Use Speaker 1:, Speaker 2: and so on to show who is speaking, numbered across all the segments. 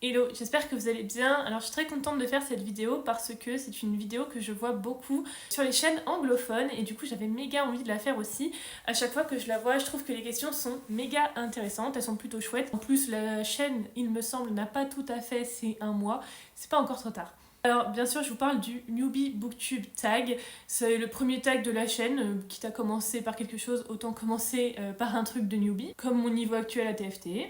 Speaker 1: Hello, j'espère que vous allez bien. Alors je suis très contente de faire cette vidéo parce que c'est une vidéo que je vois beaucoup sur les chaînes anglophones et du coup j'avais méga envie de la faire aussi. À chaque fois que je la vois, je trouve que les questions sont méga intéressantes, elles sont plutôt chouettes. En plus la chaîne, il me semble, n'a pas tout à fait ces un mois, c'est pas encore trop tard. Alors bien sûr je vous parle du Newbie Booktube tag, c'est le premier tag de la chaîne, quitte à commencer par quelque chose, autant commencer par un truc de newbie, comme mon niveau actuel à TFT.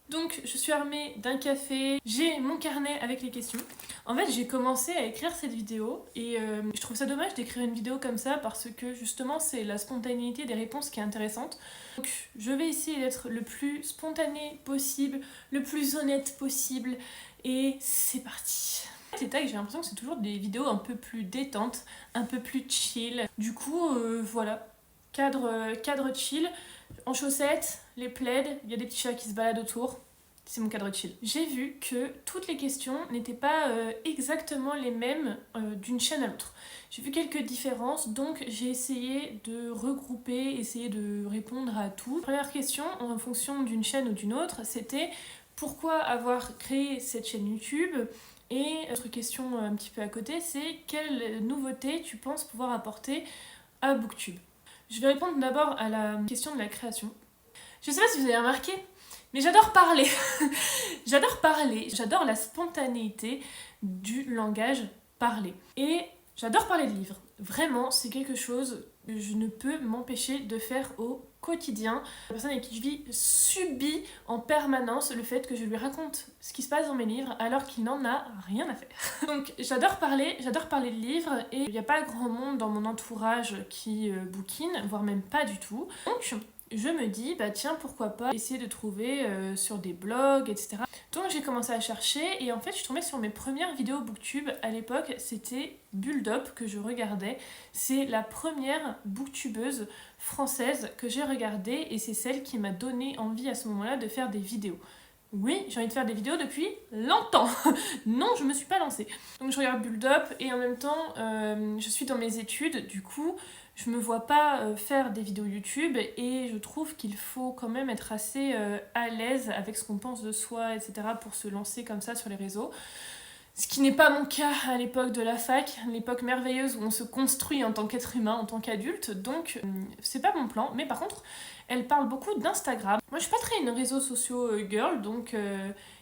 Speaker 1: Donc je suis armée d'un café, j'ai mon carnet avec les questions. En fait j'ai commencé à écrire cette vidéo et je trouve ça dommage d'écrire une vidéo comme ça parce que justement c'est la spontanéité des réponses qui est intéressante. Donc je vais essayer d'être le plus spontané possible, le plus honnête possible et c'est parti. Les tags, j'ai l'impression que c'est toujours des vidéos un peu plus détentes, un peu plus chill. Du coup voilà, cadre chill. En chaussettes, les plaids, il y a des petits chats qui se baladent autour. C'est mon cadre chill. J'ai vu que toutes les questions n'étaient pas exactement les mêmes d'une chaîne à l'autre. J'ai vu quelques différences, donc j'ai essayé de regrouper, essayer de répondre à tout. Première question, en fonction d'une chaîne ou d'une autre, c'était pourquoi avoir créé cette chaîne YouTube ? Et autre question un petit peu à côté, c'est quelle nouveauté tu penses pouvoir apporter à Booktube ? Je vais répondre d'abord à la question de la création. Je sais pas si vous avez remarqué, mais j'adore parler. J'adore la spontanéité du langage parlé. Et j'adore parler de livres. Vraiment, c'est quelque chose que je ne peux m'empêcher de faire au quotidien. La personne avec qui je vis subit en permanence le fait que je lui raconte ce qui se passe dans mes livres alors qu'il n'en a rien à faire. Donc j'adore parler de livres et il n'y a pas grand monde dans mon entourage qui bouquine, voire même pas du tout. Donc je me dis, bah tiens, pourquoi pas essayer de trouver sur des blogs, etc. Donc j'ai commencé à chercher et en fait je suis tombée sur mes premières vidéos booktube. À l'époque, c'était Bulldop que je regardais. C'est la première booktubeuse française que j'ai regardée et c'est celle qui m'a donné envie à ce moment-là de faire des vidéos. Oui, j'ai envie de faire des vidéos depuis longtemps. Non, je me suis pas lancée. Donc je regarde Bulldop et en même temps, je suis dans mes études. Du coup, je me vois pas faire des vidéos YouTube et je trouve qu'il faut quand même être assez à l'aise avec ce qu'on pense de soi, etc. pour se lancer comme ça sur les réseaux. Ce qui n'est pas mon cas à l'époque de la fac, l'époque merveilleuse où on se construit en tant qu'être humain, en tant qu'adulte, donc c'est pas mon plan. Mais par contre, elle parle beaucoup d'Instagram. Moi je suis pas très une réseau sociaux girl, donc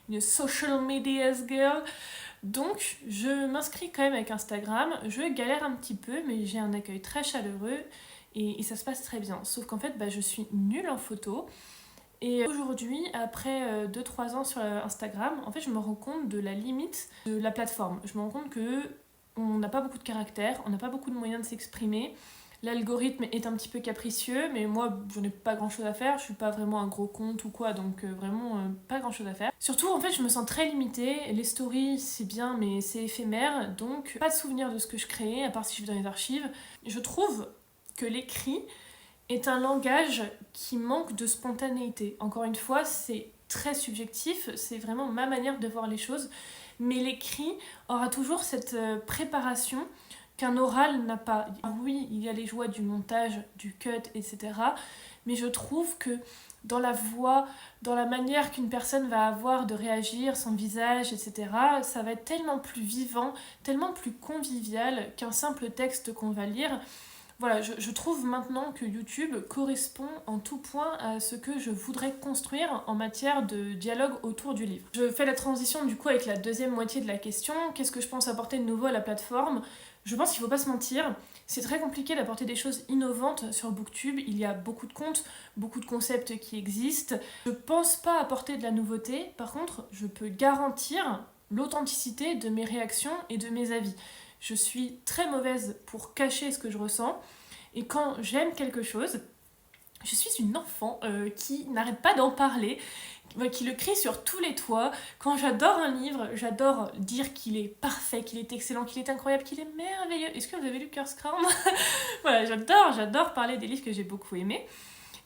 Speaker 1: une social media girl. Donc je m'inscris quand même avec Instagram, je galère un petit peu, mais j'ai un accueil très chaleureux et ça se passe très bien. Sauf qu'en fait, je suis nulle en photo. Et aujourd'hui, après 2-3 ans sur Instagram, en fait, je me rends compte de la limite de la plateforme. Je me rends compte que on n'a pas beaucoup de caractère, on n'a pas beaucoup de moyens de s'exprimer. L'algorithme est un petit peu capricieux, mais moi, j'en ai pas grand chose à faire. Je suis pas vraiment un gros compte ou quoi, donc vraiment pas grand chose à faire. Surtout, en fait, je me sens très limitée. Les stories, c'est bien, mais c'est éphémère, donc pas de souvenir de ce que je crée, à part si je vais dans les archives. Je trouve que l'écrit est un langage qui manque de spontanéité. Encore une fois, c'est très subjectif, c'est vraiment ma manière de voir les choses, mais l'écrit aura toujours cette préparation qu'un oral n'a pas. Oui, il y a les joies du montage, du cut, etc. Mais je trouve que dans la voix, dans la manière qu'une personne va avoir de réagir, son visage, etc., ça va être tellement plus vivant, tellement plus convivial qu'un simple texte qu'on va lire. Voilà, je trouve maintenant que YouTube correspond en tout point à ce que je voudrais construire en matière de dialogue autour du livre. Je fais la transition du coup avec la deuxième moitié de la question. Qu'est-ce que je pense apporter de nouveau à la plateforme ? Je pense qu'il ne faut pas se mentir, c'est très compliqué d'apporter des choses innovantes sur Booktube. Il y a beaucoup de comptes, beaucoup de concepts qui existent. Je ne pense pas apporter de la nouveauté. Par contre, je peux garantir l'authenticité de mes réactions et de mes avis. Je suis très mauvaise pour cacher ce que je ressens. Et quand j'aime quelque chose, je suis une enfant qui n'arrête pas d'en parler, qui le crie sur tous les toits. Quand j'adore un livre, j'adore dire qu'il est parfait, qu'il est excellent, qu'il est incroyable, qu'il est merveilleux. Est-ce que vous avez lu Curse Crown ? Voilà, j'adore parler des livres que j'ai beaucoup aimés.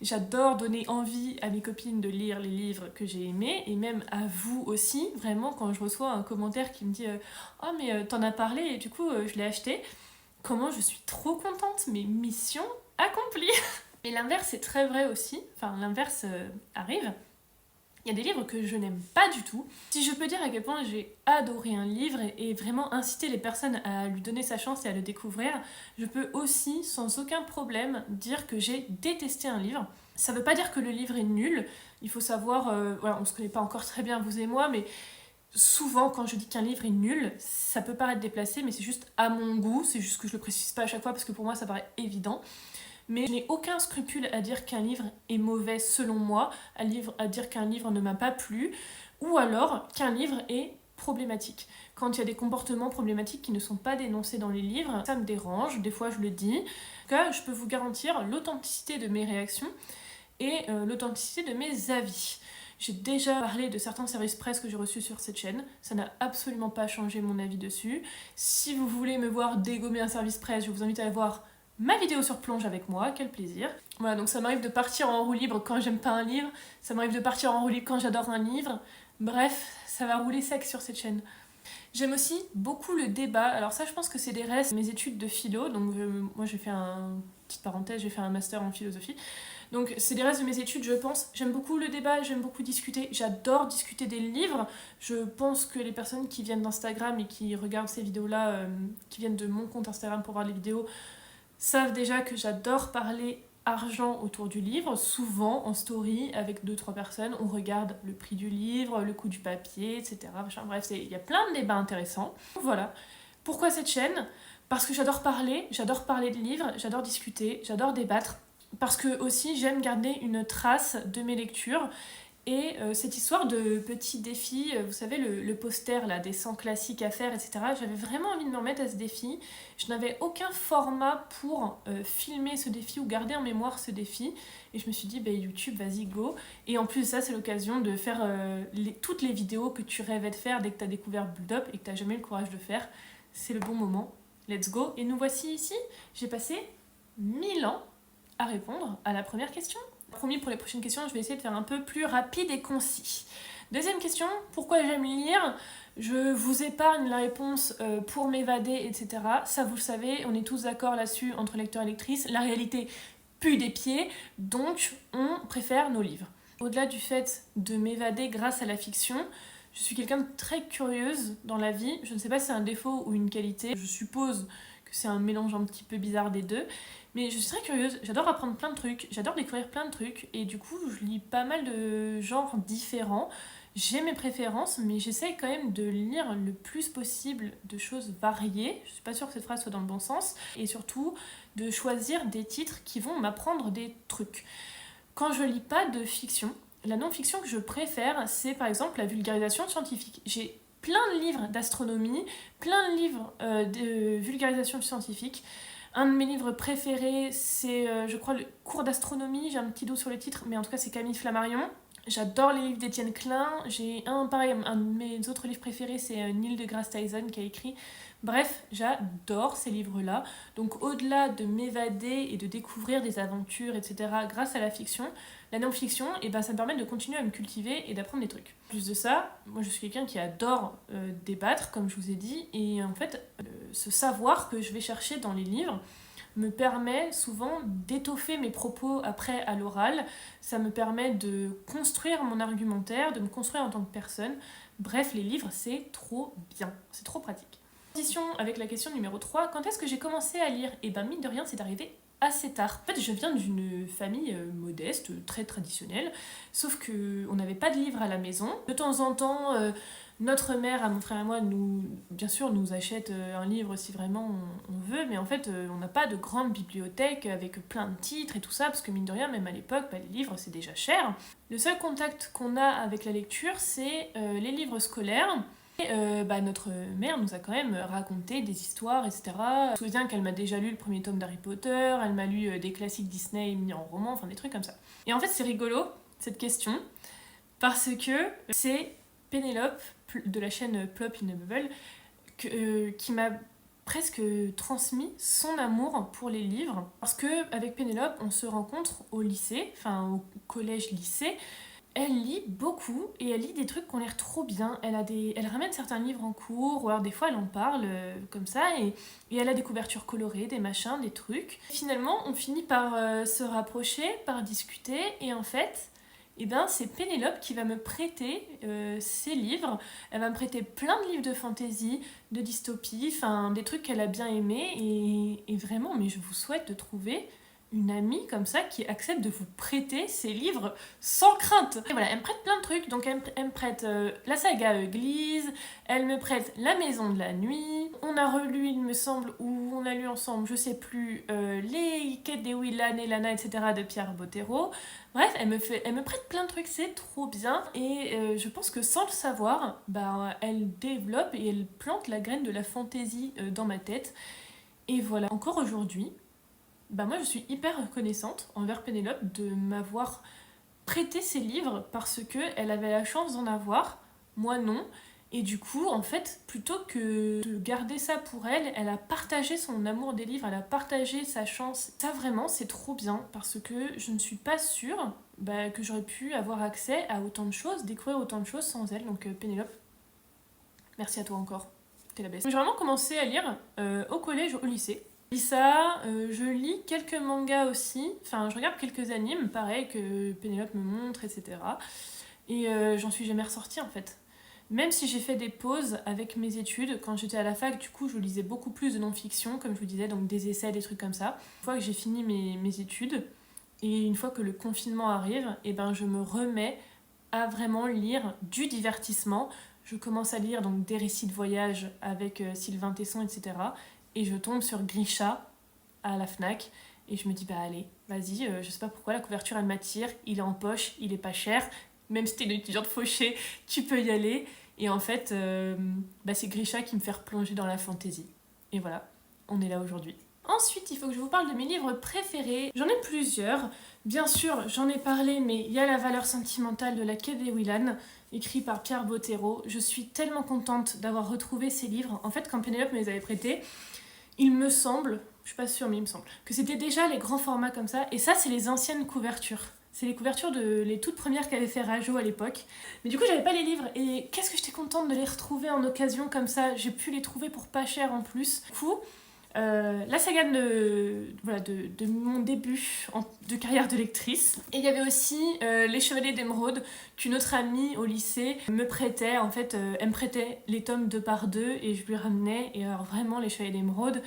Speaker 1: J'adore donner envie à mes copines de lire les livres que j'ai aimés et même à vous aussi, vraiment quand je reçois un commentaire qui me dit « Oh mais t'en as parlé et du coup je l'ai acheté », comment je suis trop contente, mais mission accomplie. Et l'inverse est très vrai aussi, enfin l'inverse arrive. Il y a des livres que je n'aime pas du tout. Si je peux dire à quel point j'ai adoré un livre et vraiment inciter les personnes à lui donner sa chance et à le découvrir, je peux aussi sans aucun problème dire que j'ai détesté un livre. Ça veut pas dire que le livre est nul. Il faut savoir, voilà, on se connaît pas encore très bien vous et moi, mais souvent quand je dis qu'un livre est nul, ça peut paraître déplacé, mais c'est juste à mon goût, c'est juste que je le précise pas à chaque fois parce que pour moi ça paraît évident. Mais je n'ai aucun scrupule à dire qu'un livre est mauvais selon moi, à dire qu'un livre ne m'a pas plu, ou alors qu'un livre est problématique. Quand il y a des comportements problématiques qui ne sont pas dénoncés dans les livres, ça me dérange, des fois je le dis. En tout cas, je peux vous garantir l'authenticité de mes réactions et l'authenticité de mes avis. J'ai déjà parlé de certains services presse que j'ai reçus sur cette chaîne, ça n'a absolument pas changé mon avis dessus. Si vous voulez me voir dégommer un service presse, je vous invite à aller voir ma vidéo sur Plonge avec moi, quel plaisir. Voilà, donc ça m'arrive de partir en roue libre quand j'aime pas un livre, ça m'arrive de partir en roue libre quand j'adore un livre. Bref, ça va rouler sec sur cette chaîne. J'aime aussi beaucoup le débat, alors ça je pense que c'est des restes de mes études de philo, donc moi j'ai fait petite parenthèse, j'ai fait un master en philosophie. Donc c'est des restes de mes études, je pense. J'aime beaucoup le débat, j'aime beaucoup discuter. J'adore discuter des livres. Je pense que les personnes qui viennent d'Instagram et qui regardent ces vidéos-là, qui viennent de mon compte Instagram pour voir les vidéos, savent déjà que j'adore parler argent autour du livre, souvent en story avec 2-3 personnes, on regarde le prix du livre, le coût du papier, etc. Bref, il y a plein de débats intéressants. Voilà. Pourquoi cette chaîne ? Parce que j'adore parler de livres, j'adore discuter, j'adore débattre, parce que aussi j'aime garder une trace de mes lectures. Et cette histoire de petits défis, vous savez, le poster là, des 100 classiques à faire, etc. J'avais vraiment envie de me remettre à ce défi. Je n'avais aucun format pour filmer ce défi ou garder en mémoire ce défi. Et je me suis dit, bah, YouTube, vas-y, go. Et en plus de ça, c'est l'occasion de faire toutes les vidéos que tu rêvais de faire dès que tu as découvert Build Up et que tu n'as jamais eu le courage de faire. C'est le bon moment. Let's go. Et nous voici ici. J'ai passé 1000 ans à répondre à la première question. Promis, pour les prochaines questions, je vais essayer de faire un peu plus rapide et concis. Deuxième question, pourquoi j'aime lire ? Je vous épargne la réponse pour m'évader, etc. Ça, vous le savez, on est tous d'accord là-dessus entre lecteurs et lectrices. La réalité pue des pieds, donc on préfère nos livres. Au-delà du fait de m'évader grâce à la fiction, je suis quelqu'un de très curieuse dans la vie. Je ne sais pas si c'est un défaut ou une qualité. Je suppose que c'est un mélange un petit peu bizarre des deux. Mais je suis très curieuse, j'adore apprendre plein de trucs, j'adore découvrir plein de trucs, et du coup je lis pas mal de genres différents. J'ai mes préférences, mais j'essaye quand même de lire le plus possible de choses variées. Je suis pas sûre que cette phrase soit dans le bon sens. Et surtout, de choisir des titres qui vont m'apprendre des trucs. Quand je lis pas de fiction, la non-fiction que je préfère, c'est par exemple la vulgarisation scientifique. J'ai plein de livres d'astronomie, plein de livres de vulgarisation scientifique. Un de mes livres préférés, c'est, je crois, le cours d'astronomie. J'ai un petit doute sur le titre, mais en tout cas, c'est Camille Flammarion. J'adore les livres d'Étienne Klein. J'ai un de mes autres livres préférés, c'est Neil deGrasse Tyson qui a écrit. Bref, j'adore ces livres-là. Donc, au-delà de m'évader et de découvrir des aventures, etc., grâce à la fiction, la non-fiction, ça me permet de continuer à me cultiver et d'apprendre des trucs. En plus de ça, moi je suis quelqu'un qui adore débattre, comme je vous ai dit, et en fait, ce savoir que je vais chercher dans les livres me permet souvent d'étoffer mes propos après à l'oral. Ça me permet de construire mon argumentaire, de me construire en tant que personne. Bref, les livres, c'est trop bien, c'est trop pratique. Transition avec la question numéro 3, quand est-ce que j'ai commencé à lire ? Et mine de rien, c'est arrivé assez tard. En fait, je viens d'une famille modeste, très traditionnelle, sauf qu'on n'avait pas de livres à la maison. De temps en temps, notre mère, à mon frère et moi, bien sûr, nous achète un livre si vraiment on veut, mais en fait, on n'a pas de grande bibliothèque avec plein de titres et tout ça, parce que mine de rien, même à l'époque, les livres, c'est déjà cher. Le seul contact qu'on a avec la lecture, c'est les livres scolaires. Et notre mère nous a quand même raconté des histoires, etc. Je me souviens qu'elle m'a déjà lu le premier tome d'Harry Potter, elle m'a lu des classiques Disney mis en roman, enfin des trucs comme ça. Et en fait, c'est rigolo, cette question, parce que c'est Pénélope, de la chaîne Plop in a Bubble, qui m'a presque transmis son amour pour les livres. Parce qu'avec Pénélope, on se rencontre au lycée, enfin au collège-lycée. Elle lit beaucoup et elle lit des trucs qu'on l'air trop bien. Elle ramène certains livres en cours, ou alors des fois elle en parle comme ça, et elle a des couvertures colorées, des machins, des trucs. Finalement, on finit par se rapprocher, par discuter, et en fait, et ben c'est Pénélope qui va me prêter ses livres. Elle va me prêter plein de livres de fantasy, de dystopie, enfin des trucs qu'elle a bien aimés. Et vraiment, mais je vous souhaite de trouver une amie comme ça qui accepte de vous prêter ses livres sans crainte. Et voilà, elle me prête plein de trucs. Donc elle me prête la saga Uglies, elle me prête La Maison de la Nuit. On a relu, il me semble, ou on a lu ensemble, je sais plus, les Quêtes des Willan et Lana, etc. de Pierre Bottero. Bref, elle me prête plein de trucs, c'est trop bien. Et je pense que sans le savoir, bah, elle développe et elle plante la graine de la fantaisie dans ma tête. Et voilà, encore aujourd'hui, bah moi je suis hyper reconnaissante envers Pénélope de m'avoir prêté ses livres parce que elle avait la chance d'en avoir, moi non. Et du coup, en fait, plutôt que de garder ça pour elle, elle a partagé son amour des livres, elle a partagé sa chance. Ça vraiment, c'est trop bien parce que je ne suis pas sûre que j'aurais pu avoir accès à autant de choses, découvrir autant de choses sans elle. Donc Pénélope, merci à toi encore, t'es la best. J'ai vraiment commencé à lire au collège, au lycée. Je lis ça, je lis quelques mangas aussi, enfin je regarde quelques animes, pareil que Pénélope me montre, etc. Et j'en suis jamais ressortie en fait. Même si j'ai fait des pauses avec mes études, quand j'étais à la fac, du coup je lisais beaucoup plus de non-fiction, comme je vous disais, donc des essais, des trucs comme ça. Une fois que j'ai fini mes études, et une fois que le confinement arrive, et ben je me remets à vraiment lire du divertissement. Je commence à lire donc des récits de voyage avec Sylvain Tesson, etc. Et je tombe sur Grisha à la Fnac et je me dis bah allez, vas-y, je sais pas pourquoi la couverture elle m'attire, il est en poche, il est pas cher, même si t'es une étudiante fauchée, tu peux y aller. Et en fait, c'est Grisha qui me fait replonger dans la fantaisie. Et voilà, on est là aujourd'hui. Ensuite, il faut que je vous parle de mes livres préférés. J'en ai plusieurs. Bien sûr, j'en ai parlé, mais il y a La valeur sentimentale de la Quai des Willan, écrit par Pierre Bottero. Je suis tellement contente d'avoir retrouvé ces livres. En fait, quand Pénélope me les avait prêtés, il me semble, je suis pas sûre, mais il me semble, que c'était déjà les grands formats comme ça. Et ça, c'est les anciennes couvertures. C'est les couvertures les toutes premières qu'avait fait Rajo à l'époque. Mais du coup, j'avais pas les livres. Et qu'est-ce que j'étais contente de les retrouver en occasion comme ça. J'ai pu les trouver pour pas cher en plus. Du coup, la saga de mon début de carrière de lectrice. Et il y avait aussi Les Chevaliers d'Émeraude qu'une autre amie au lycée me prêtait. En fait, elle me prêtait les tomes 2 par 2 et je lui ramenais. Et alors vraiment, Les Chevaliers d'Émeraude,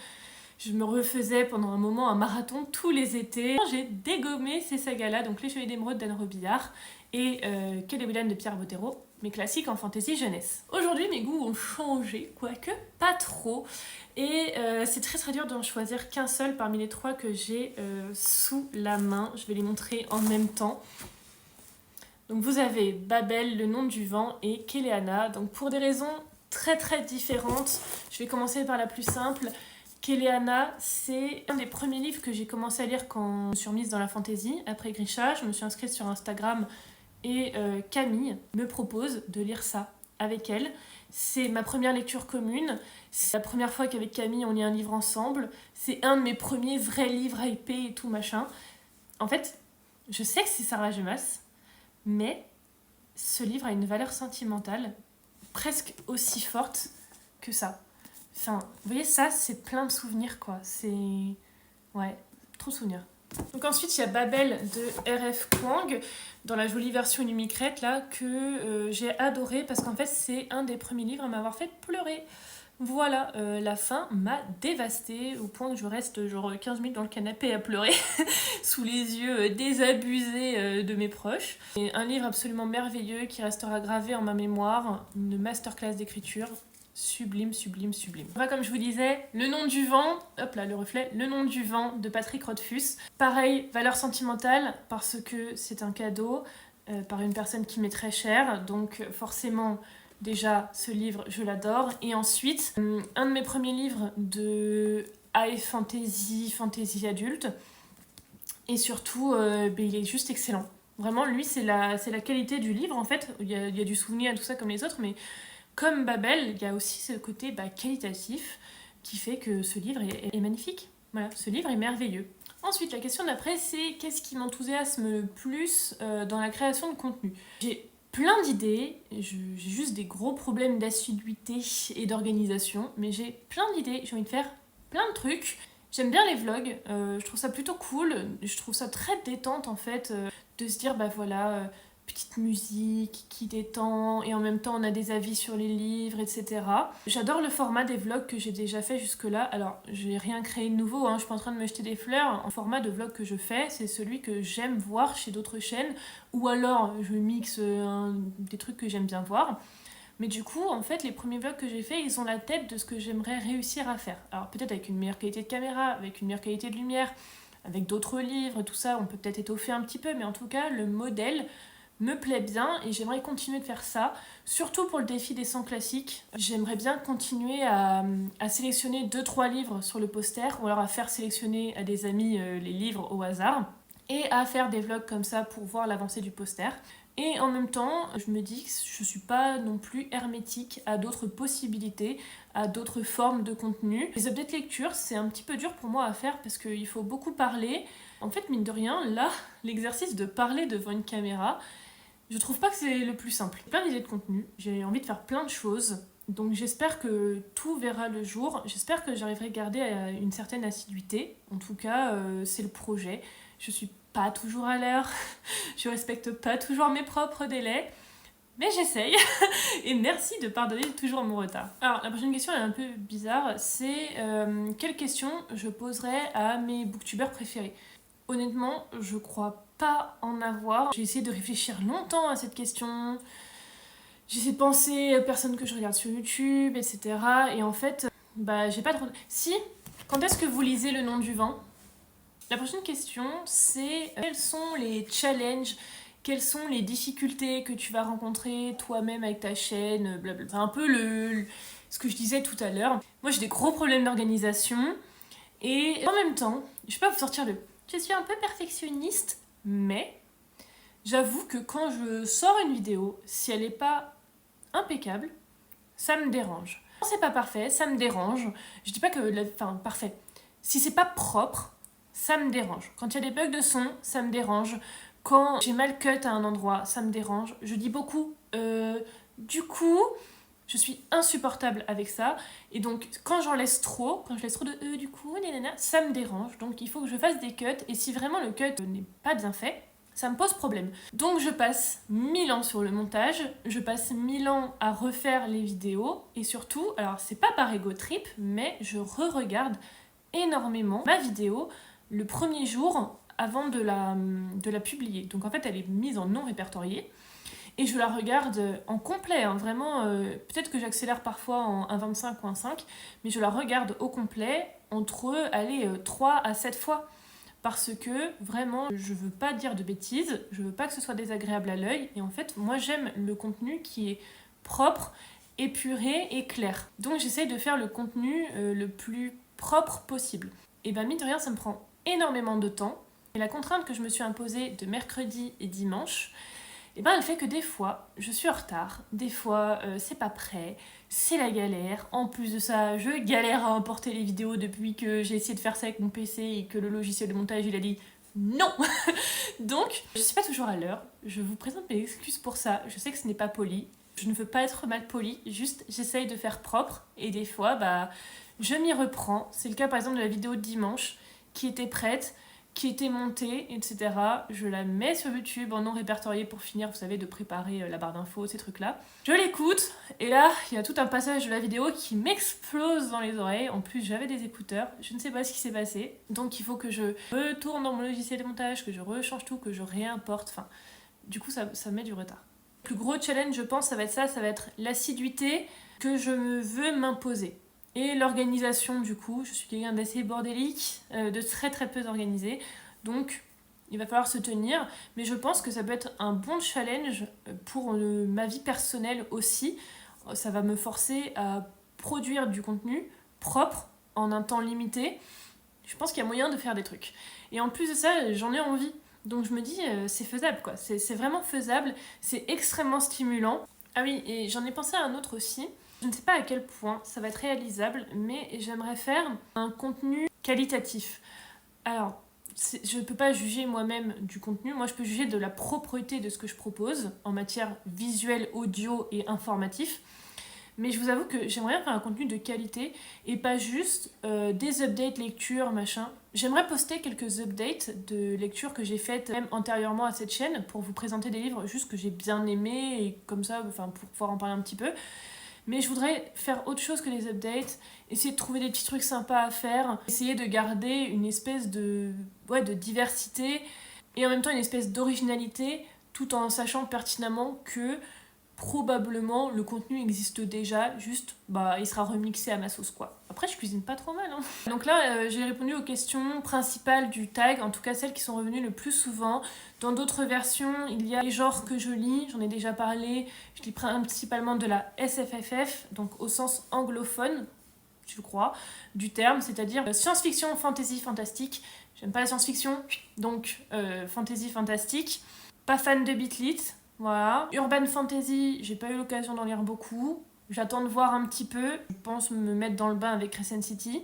Speaker 1: je me refaisais pendant un moment un marathon tous les étés. J'ai dégommé ces sagas-là, donc Les Chevaliers d'Émeraude d'Anne Robillard et Quai des Willan de Pierre Bottero, mes classiques en fantasy jeunesse. Aujourd'hui, mes goûts ont changé, quoique pas trop. Et c'est très très dur d'en choisir qu'un seul parmi les 3 que j'ai sous la main. Je vais les montrer en même temps. Donc vous avez Babel, Le nom du vent et Kéléana. Donc pour des raisons très très différentes, je vais commencer par la plus simple. Kéléana, c'est un des premiers livres que j'ai commencé à lire quand je me suis remise dans la fantaisie. Après Grisha, je me suis inscrite sur Instagram et Camille me propose de lire ça avec elle. C'est ma première lecture commune. C'est la première fois qu'avec Camille on lit un livre ensemble. C'est un de mes premiers vrais livres hypés et tout machin. En fait, je sais que c'est Sarah Gemas, mais ce livre a une valeur sentimentale presque aussi forte que ça. Enfin, vous voyez, ça, c'est plein de souvenirs, quoi. C'est... Ouais, trop de souvenirs. Donc ensuite, il y a Babel de R.F. Kuang, dans la jolie version numicrète, là, que j'ai adoré, parce qu'en fait, c'est un des premiers livres à m'avoir fait pleurer. Voilà, la fin m'a dévastée, au point que je reste genre 15 minutes dans le canapé à pleurer, sous les yeux désabusés de mes proches. Et un livre absolument merveilleux qui restera gravé en ma mémoire, une masterclass d'écriture. Sublime, sublime, sublime. Enfin, comme je vous disais, Le nom du vent, hop là, le reflet, Le nom du vent de Patrick Rothfuss. Pareil, valeur sentimentale, parce que c'est un cadeau par une personne qui m'est très chère, donc forcément, déjà, ce livre, je l'adore. Et ensuite, un de mes premiers livres de high fantasy, fantasy adulte, et surtout, il est juste excellent. Vraiment, lui, c'est la qualité du livre, en fait. Il y a du souvenir et tout ça comme les autres, mais... Comme Babel, il y a aussi ce côté qualitatif qui fait que ce livre est magnifique. Voilà, ce livre est merveilleux. Ensuite, la question d'après, c'est qu'est-ce qui m'enthousiasme le plus dans la création de contenu ? J'ai plein d'idées, j'ai juste des gros problèmes d'assiduité et d'organisation, mais j'ai plein d'idées, j'ai envie de faire plein de trucs. J'aime bien les vlogs, je trouve ça plutôt cool, je trouve ça très détente en fait, de se dire petite musique qui détend et en même temps on a des avis sur les livres, etc. J'adore le format des vlogs que j'ai déjà fait jusque-là. Alors, j'ai rien créé de nouveau, je suis pas en train de me jeter des fleurs. Le format de vlog que je fais, c'est celui que j'aime voir chez d'autres chaînes ou alors je mixe des trucs que j'aime bien voir. Mais du coup, en fait, les premiers vlogs que j'ai faits, ils ont la tête de ce que j'aimerais réussir à faire. Alors peut-être avec une meilleure qualité de caméra, avec une meilleure qualité de lumière, avec d'autres livres, tout ça, on peut peut-être étoffer un petit peu, mais en tout cas, le modèle me plaît bien et j'aimerais continuer de faire ça, surtout pour le défi des 100 classiques. J'aimerais bien continuer à sélectionner 2-3 livres sur le poster, ou alors à faire sélectionner à des amis les livres au hasard, et à faire des vlogs comme ça pour voir l'avancée du poster. Et en même temps, je me dis que je suis pas non plus hermétique à d'autres possibilités, à d'autres formes de contenu. Les updates lecture, c'est un petit peu dur pour moi à faire parce qu'il faut beaucoup parler. En fait, mine de rien, là, l'exercice de parler devant une caméra, je trouve pas que c'est le plus simple. J'ai plein d'idées de contenu, j'ai envie de faire plein de choses, donc j'espère que tout verra le jour. J'espère que j'arriverai à garder une certaine assiduité. En tout cas, c'est le projet. Je suis pas toujours à l'heure, je respecte pas toujours mes propres délais, mais j'essaye. Et merci de pardonner toujours mon retard. Alors, la prochaine question est un peu bizarre, c'est quelle question je poserais à mes booktubeurs préférés? Honnêtement, je crois pas en avoir. J'ai essayé de réfléchir longtemps à cette question. J'ai essayé de penser aux personnes que je regarde sur YouTube, etc. Et en fait, j'ai pas trop... Si, quand est-ce que vous lisez Le Nom du Vent? La prochaine question, c'est quels sont les challenges, quelles sont les difficultés que tu vas rencontrer toi-même avec ta chaîne, blablabla. C'est un peu ce que je disais tout à l'heure. Moi, j'ai des gros problèmes d'organisation et en même temps, je vais pas vous sortir le... Je suis un peu perfectionniste, mais j'avoue que quand je sors une vidéo, si elle n'est pas impeccable, ça me dérange. Quand c'est pas parfait, ça me dérange. Je dis pas que... Enfin, parfait. Si c'est pas propre, ça me dérange. Quand il y a des bugs de son, ça me dérange. Quand j'ai mal cut à un endroit, ça me dérange. Je dis beaucoup du coup, je suis insupportable avec ça. Et donc, quand je laisse trop de du coup, ça me dérange. Donc, il faut que je fasse des cuts. Et si vraiment le cut n'est pas bien fait, ça me pose problème. Donc, je passe 1000 ans sur le montage. Je passe 1000 ans à refaire les vidéos. Et surtout, alors, c'est pas par ego trip, mais je re-regarde énormément ma vidéo le premier jour avant de la publier. Donc en fait, elle est mise en non répertorié. Et je la regarde en complet, vraiment. Peut-être que j'accélère parfois en 1,25 ou 1,5, mais je la regarde au complet entre, 3 à 7 fois. Parce que vraiment, je veux pas dire de bêtises, je veux pas que ce soit désagréable à l'œil. Et en fait, moi, j'aime le contenu qui est propre, épuré et clair. Donc j'essaye de faire le contenu le plus propre possible. Et mine de rien, ça me prend énormément de temps. Et la contrainte que je me suis imposée de mercredi et dimanche, elle fait que des fois, je suis en retard. Des fois, c'est pas prêt. C'est la galère. En plus de ça, je galère à importer les vidéos depuis que j'ai essayé de faire ça avec mon PC et que le logiciel de montage, il a dit non. Donc, je suis pas toujours à l'heure. Je vous présente mes excuses pour ça. Je sais que ce n'est pas poli. Je ne veux pas être mal poli. Juste, j'essaye de faire propre. Et des fois, je m'y reprends. C'est le cas par exemple de la vidéo de dimanche qui était prête, qui était montée, etc. Je la mets sur YouTube en non répertorié pour finir, vous savez, de préparer la barre d'infos, ces trucs-là. Je l'écoute, et là, il y a tout un passage de la vidéo qui m'explose dans les oreilles. En plus, j'avais des écouteurs, je ne sais pas ce qui s'est passé. Donc il faut que je retourne dans mon logiciel de montage, que je rechange tout, que je réimporte. Enfin, du coup, ça met du retard. Le plus gros challenge, je pense, ça va être l'assiduité que je veux m'imposer. Et l'organisation, du coup, je suis quelqu'un d'assez bordélique, de très très peu organisé. Donc, il va falloir se tenir. Mais je pense que ça peut être un bon challenge pour ma vie personnelle aussi. Ça va me forcer à produire du contenu propre, en un temps limité. Je pense qu'il y a moyen de faire des trucs. Et en plus de ça, j'en ai envie. Donc je me dis, c'est faisable, quoi. C'est vraiment faisable. C'est extrêmement stimulant. Ah oui, et j'en ai pensé à un autre aussi. Je ne sais pas à quel point ça va être réalisable, mais j'aimerais faire un contenu qualitatif. Alors, je ne peux pas juger moi-même du contenu, moi je peux juger de la propreté de ce que je propose en matière visuelle, audio et informatif. Mais je vous avoue que j'aimerais bien faire un contenu de qualité et pas juste des updates lecture, machin. J'aimerais poster quelques updates de lectures que j'ai faites même antérieurement à cette chaîne pour vous présenter des livres juste que j'ai bien aimés et comme ça, enfin, pour pouvoir en parler un petit peu. Mais je voudrais faire autre chose que les updates, essayer de trouver des petits trucs sympas à faire, essayer de garder une espèce de diversité et en même temps une espèce d'originalité tout en sachant pertinemment que probablement le contenu existe déjà, juste il sera remixé à ma sauce quoi. Après je cuisine pas trop mal hein. Donc là j'ai répondu aux questions principales du tag, en tout cas celles qui sont revenues le plus souvent. Dans d'autres versions il y a les genres que je lis, j'en ai déjà parlé, je lis principalement de la SFFF, donc au sens anglophone je crois du terme, c'est-à-dire science-fiction, fantasy, fantastique. J'aime pas la science-fiction, donc fantasy, fantastique. Pas fan de Beatlit. Voilà. Urban Fantasy, j'ai pas eu l'occasion d'en lire beaucoup. J'attends de voir un petit peu. Je pense me mettre dans le bain avec Crescent City.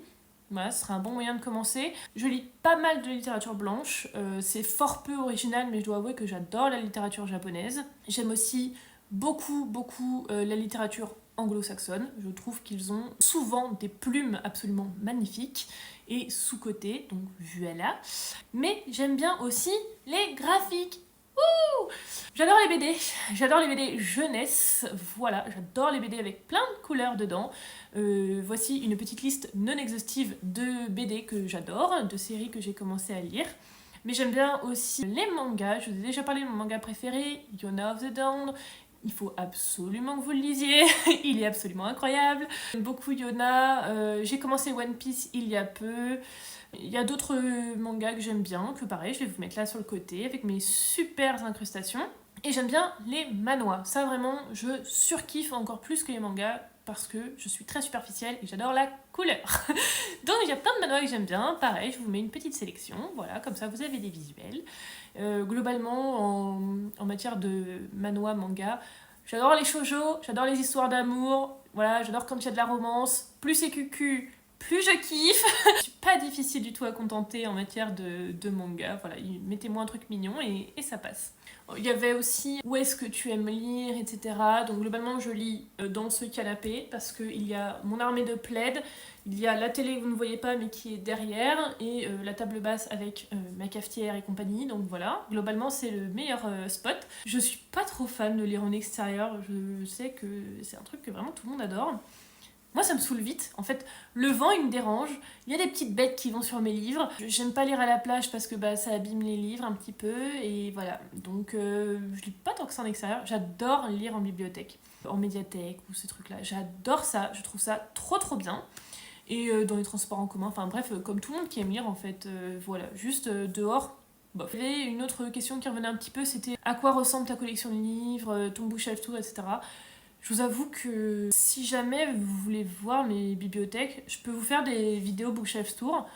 Speaker 1: Voilà, ce sera un bon moyen de commencer. Je lis pas mal de littérature blanche. C'est fort peu original, mais je dois avouer que j'adore la littérature japonaise. J'aime aussi beaucoup la littérature anglo-saxonne. Je trouve qu'ils ont souvent des plumes absolument magnifiques et sous-cotées, donc voilà. Mais j'aime bien aussi les graphiques. J'adore les BD jeunesse, voilà, j'adore les BD avec plein de couleurs dedans. Voici une petite liste non exhaustive de BD que j'adore, de séries que j'ai commencé à lire. Mais j'aime bien aussi les mangas, je vous ai déjà parlé de mon manga préféré, Yona of the Dawn. Il faut absolument que vous le lisiez, il est absolument incroyable. J'aime beaucoup Yona, j'ai commencé One Piece il y a peu. Il y a d'autres mangas que j'aime bien, que pareil, je vais vous mettre là sur le côté avec mes super incrustations. Et j'aime bien les manhwas. Ça vraiment, je surkiffe encore plus que les mangas parce que je suis très superficielle et j'adore la couleur. Donc il y a plein de manhwas que j'aime bien. Pareil, je vous mets une petite sélection. Voilà, comme ça vous avez des visuels. Globalement, en matière de manhwa, manga, j'adore les shoujo, j'adore les histoires d'amour. Voilà, j'adore quand il y a de la romance. Plus c'est cucu, plus je kiffe. Je suis pas difficile du tout à contenter en matière de manga. Voilà, mettez-moi un truc mignon et ça passe. Il y avait aussi où est-ce que tu aimes lire, etc. Donc globalement je lis dans ce canapé parce qu'il y a mon armée de plaids, il y a la télé que vous ne voyez pas mais qui est derrière et la table basse avec ma cafetière et compagnie. Donc voilà, globalement c'est le meilleur spot. Je suis pas trop fan de lire en extérieur, je sais que c'est un truc que vraiment tout le monde adore. Moi ça me saoule vite, en fait le vent il me dérange, il y a des petites bêtes qui vont sur mes livres, j'aime pas lire à la plage parce que ça abîme les livres un petit peu et voilà, donc je lis pas tant que ça en extérieur, j'adore lire en bibliothèque, en médiathèque ou ces trucs là, j'adore ça, je trouve ça trop bien et dans les transports en commun, enfin bref comme tout le monde qui aime lire en fait, voilà, juste dehors. Bof. Il y avait une autre question qui revenait un petit peu, c'était à quoi ressemble ta collection de livres, ton bookshelf tour, etc. Je vous avoue que si jamais vous voulez voir mes bibliothèques, je peux vous faire des vidéos bookshelf tour.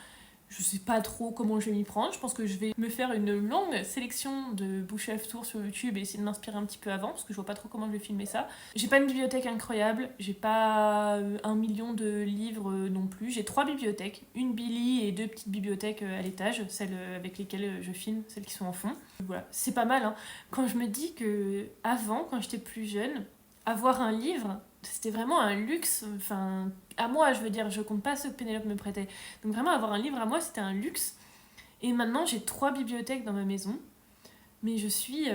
Speaker 1: Je sais pas trop comment je vais m'y prendre. Je pense que je vais me faire une longue sélection de bookshelf tour sur YouTube et essayer de m'inspirer un petit peu avant parce que je vois pas trop comment je vais filmer ça. J'ai pas une bibliothèque incroyable, j'ai pas 1 million de livres non plus. J'ai 3 bibliothèques, une Billy et 2 petites bibliothèques à l'étage, celles avec lesquelles je filme, celles qui sont en fond. Voilà, c'est pas mal hein. Quand je me dis que avant, quand j'étais plus jeune, avoir un livre, c'était vraiment un luxe, enfin, à moi, je veux dire, je compte pas ceux que Pénélope me prêtait. Donc vraiment, avoir un livre à moi, c'était un luxe. Et maintenant, j'ai 3 bibliothèques dans ma maison. Mais je suis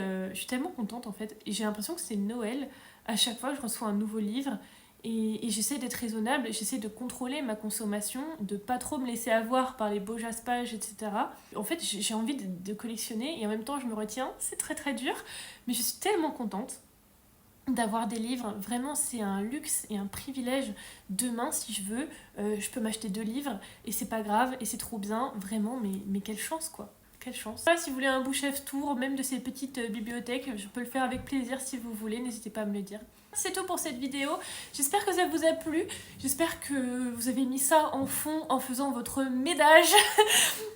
Speaker 1: tellement contente, en fait. Et j'ai l'impression que c'est Noël. À chaque fois, je reçois un nouveau livre. Et j'essaie d'être raisonnable, j'essaie de contrôler ma consommation, de pas trop me laisser avoir par les beaux jaspages, etc. En fait, j'ai envie de collectionner et en même temps, je me retiens. C'est très dur, mais je suis tellement contente d'avoir des livres. Vraiment c'est un luxe et un privilège. Demain si je veux je peux m'acheter 2 livres et c'est pas grave et c'est trop bien, vraiment, mais quelle chance quoi, quelle chance. Si vous voulez un bookshelf tour, même de ces petites bibliothèques, je peux le faire avec plaisir si vous voulez, n'hésitez pas à me le dire. C'est tout pour cette vidéo, j'espère que ça vous a plu, j'espère que vous avez mis ça en fond en faisant votre ménage.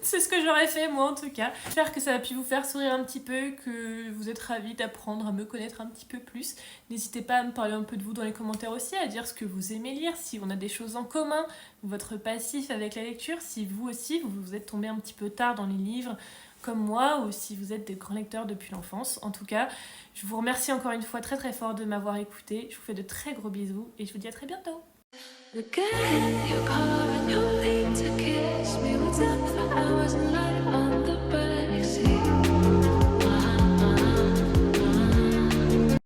Speaker 1: C'est ce que j'aurais fait moi en tout cas. J'espère que ça a pu vous faire sourire un petit peu, que vous êtes ravis d'apprendre à me connaître un petit peu plus. N'hésitez pas à me parler un peu de vous dans les commentaires aussi, à dire ce que vous aimez lire, si on a des choses en commun, votre passif avec la lecture, si vous aussi vous êtes tombé un petit peu tard dans les livres comme moi ou si vous êtes des grands lecteurs depuis l'enfance. En tout cas, je vous remercie encore une fois très fort de m'avoir écouté. Je vous fais de très gros bisous et je vous dis à très bientôt.
Speaker 2: Get in your car and you'll leave to kiss me. We'll talk for hours and lie on the bed.